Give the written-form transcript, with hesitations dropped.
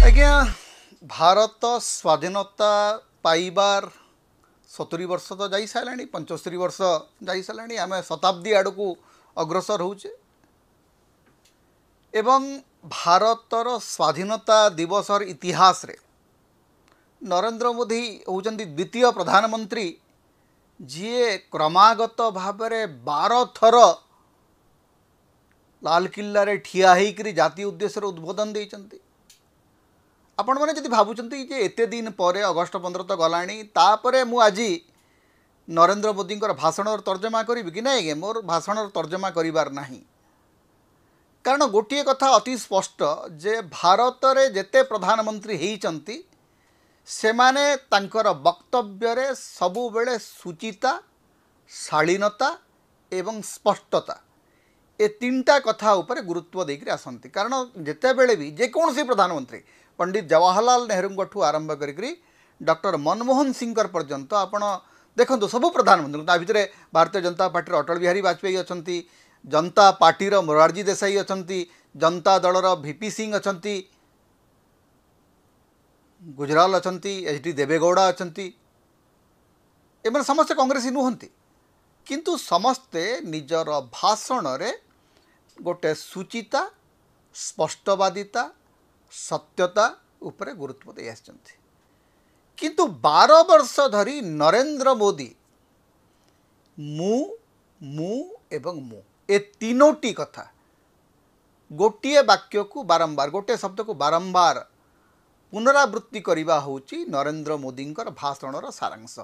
आज्ञा भारत स्वाधीनता पाइबार 70 वर्ष तो जा सारा 75 वर्ष जा सारा आम शताब्दी आड़ को अग्रसर होचे एवं भारतर स्वाधीनता दिवसर इतिहास रे नरेंद्र मोदी होचंदी द्वितीय प्रधानमंत्री जी क्रमागत भाव 12 थर लाल किल्ला रे ठिया होकर जातीय उद्देश्य उद्बोधन देइचंती। आपण मैंने जब भावुंट एत दिन पर अगस्ट 15 तो गलानी तापरे मु आज नरेंद्र मोदी भाषण तर्जमा करी कि नहीं मोर भाषण तर्जमा करिबार नहीं कारण गोटे कथा अति स्पष्ट जे भारत रे जेते प्रधानमंत्री होइचंती सेमाने तांकर वक्तव्य रे सबु बेले सुचिता शालीनता एवं स्पष्टता ए तीनटा कथा ऊपर गुरुत्व देकर आसंती कारण जेते बेले भी जेकोसी प्रधानमंत्री पंडित जवाहरलाल नेहरू आरंभ करी डॉक्टर मनमोहन सिंह पर्यंत आपण देखो सबू प्रधानमंत्री ता भितर भारतीय जनता पार्टी अटल बिहारी वाजपेयी अच्छा जनता पार्टीर मोरारजी देसाई अच्छा जनता दलर वीपी सिंह अच्छा गुजराल अच्छा एच.डी. देवेगौड़ा अच्छा एम समस्ते कांग्रेस नुहति किंतु समस्ते निजर भाषण रे गोटे सुचिता स्पष्टवादिता सत्यता उपरे गुरुत्व दे आछंती किंतु 12 वर्ष धरी नरेंद्र मोदी मु एवं मु ए तीनोटी कथा गोटे वाक्य को बारंबार गोटे शब्द को बारंबार पुनरावृत्ति करवा होची नरेंद्र मोदी भाषणर सारांश।